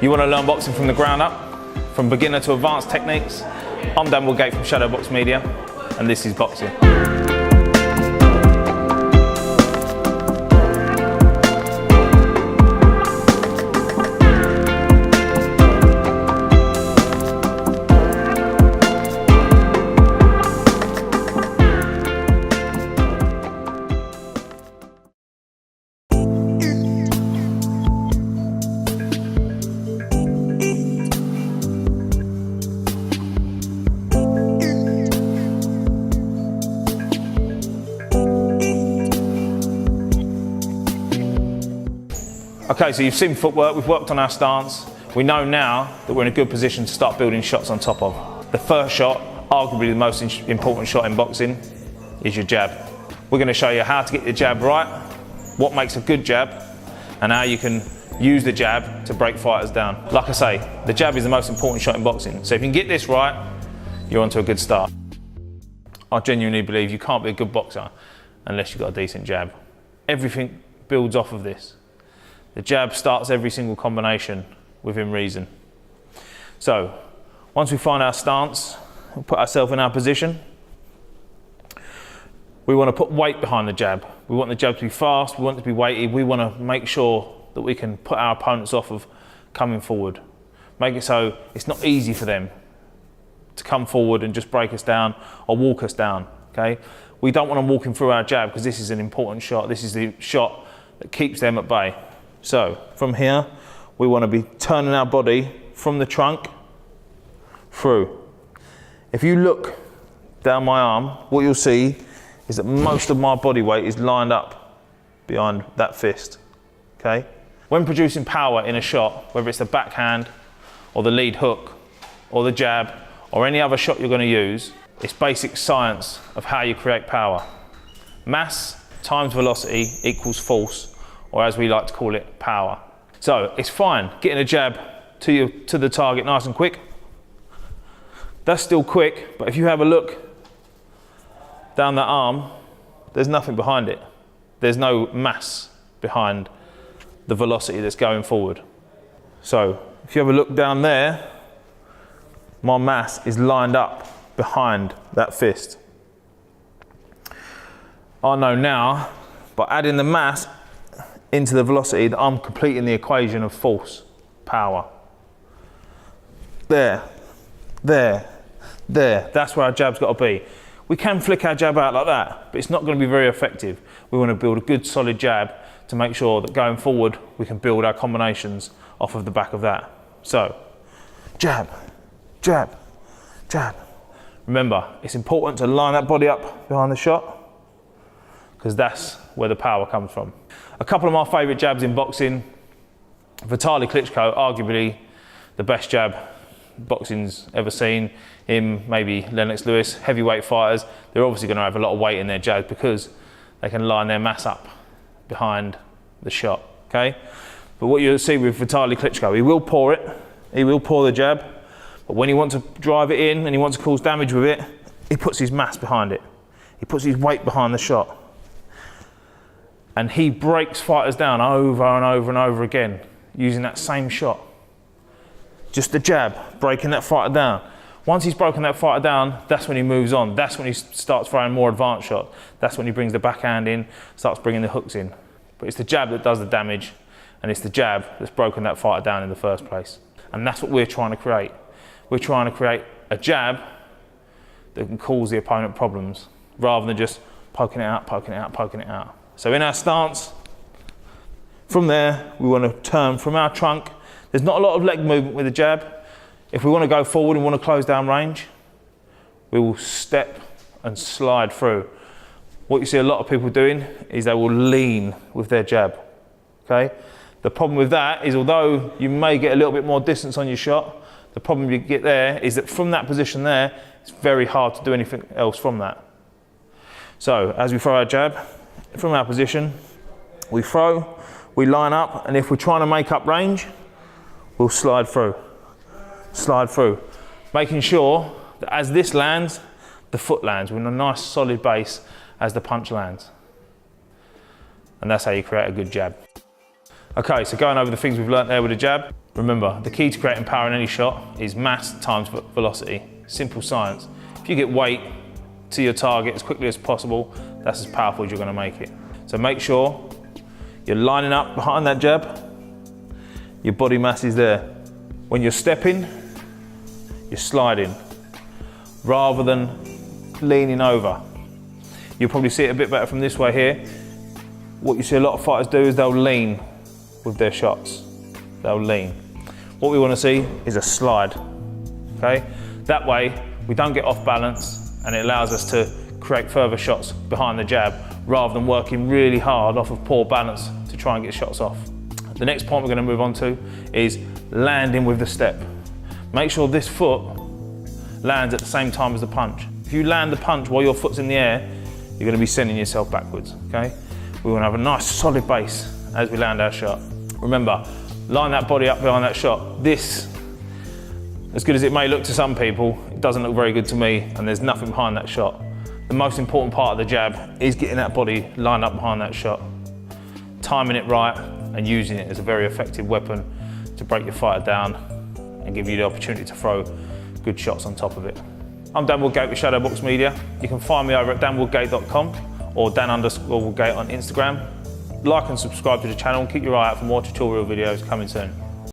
You want to learn boxing from the ground up, from beginner to advanced techniques? I'm Dan Woodgate from Shadowbox Media, and this is boxing. Okay, so you've seen footwork, we've worked on our stance. We know now that we're in a good position to start building shots on top of. The first shot, arguably the most important shot in boxing, is your jab. We're going to show you how to get your jab right, what makes a good jab, and how you can use the jab to break fighters down. Like I say, the jab is the most important shot in boxing. So if you can get this right, you're onto a good start. I genuinely believe you can't be a good boxer unless you've got a decent jab. Everything builds off of this. The jab starts every single combination within reason. So, once we find our stance, we'll put ourselves in our position. We want to put weight behind the jab. We want the jab to be fast, we want it to be weighty, we want to make sure that we can put our opponents off of coming forward. Make it so it's not easy for them to come forward and just break us down or walk us down, okay? We don't want them walking through our jab because this is an important shot. This is the shot that keeps them at bay. So from here, we want to be turning our body from the trunk through. If you look down my arm, what you'll see is that most of my body weight is lined up behind that fist, okay? When producing power in a shot, whether it's the backhand or the lead hook or the jab or any other shot you're going to use, it's basic science of how you create power. Mass times velocity equals force, or as we like to call it, power. So it's fine getting a jab to the target nice and quick. That's still quick, but if you have a look down that arm, there's nothing behind it. There's no mass behind the velocity that's going forward. So if you have a look down there, my mass is lined up behind that fist. I know now, by adding the mass into the velocity, that I'm completing the equation of force, power. There, that's where our jab's got to be. We can flick our jab out like that, but it's not going to be very effective. We want to build a good solid jab to make sure that going forward, we can build our combinations off of the back of that. So, jab, jab, jab. Remember, it's important to line that body up behind the shot, because that's where the power comes from. A couple of my favourite jabs in boxing. Vitaly Klitschko, arguably the best jab boxing's ever seen. Him, maybe Lennox Lewis, heavyweight fighters, they're obviously going to have a lot of weight in their jabs because they can line their mass up behind the shot, okay? But what you'll see with Vitaly Klitschko, he will pour it, he will pour the jab, but when he wants to drive it in and he wants to cause damage with it, he puts his mass behind it. He puts his weight behind the shot. And he breaks fighters down over and over and over again using that same shot. Just the jab, breaking that fighter down. Once he's broken that fighter down, that's when he moves on. That's when he starts throwing more advanced shots. That's when he brings the backhand in, starts bringing the hooks in. But it's the jab that does the damage, and it's the jab that's broken that fighter down in the first place. And that's what we're trying to create. We're trying to create a jab that can cause the opponent problems, rather than just poking it out, poking it out, poking it out. So in our stance, from there, we want to turn from our trunk. There's not a lot of leg movement with the jab. If we want to go forward and want to close down range, we will step and slide through. What you see a lot of people doing is they will lean with their jab, okay? The problem with that is, although you may get a little bit more distance on your shot, the problem you get there is that from that position there, it's very hard to do anything else from that. So as we throw our jab, from our position, we throw, we line up, and if we're trying to make up range, we'll slide through, making sure that as this lands, the foot lands. We're in a nice solid base as the punch lands. And that's how you create a good jab. Okay, so going over the things we've learnt there with the jab. Remember, the key to creating power in any shot is mass times velocity. Simple science. If you get weight to your target as quickly as possible, that's as powerful as you're going to make it. So make sure you're lining up behind that jab, your body mass is there. When you're stepping, you're sliding, rather than leaning over. You'll probably see it a bit better from this way here. What you see a lot of fighters do is they'll lean with their shots. They'll lean. What we want to see is a slide, okay? That way, we don't get off balance and it allows us to create further shots behind the jab rather than working really hard off of poor balance to try and get shots off. The next point we're going to move on to is landing with the step. Make sure this foot lands at the same time as the punch. If you land the punch while your foot's in the air, you're going to be sending yourself backwards, okay? We want to have a nice solid base as we land our shot. Remember, line that body up behind that shot. This, as good as it may look to some people, it doesn't look very good to me, and there's nothing behind that shot. The most important part of the jab is getting that body lined up behind that shot, timing it right and using it as a very effective weapon to break your fighter down and give you the opportunity to throw good shots on top of it. I'm Dan Woodgate with Shadowbox Media. You can find me over at danwoodgate.com or Dan_Woodgate on Instagram. Like and subscribe to the channel and keep your eye out for more tutorial videos coming soon.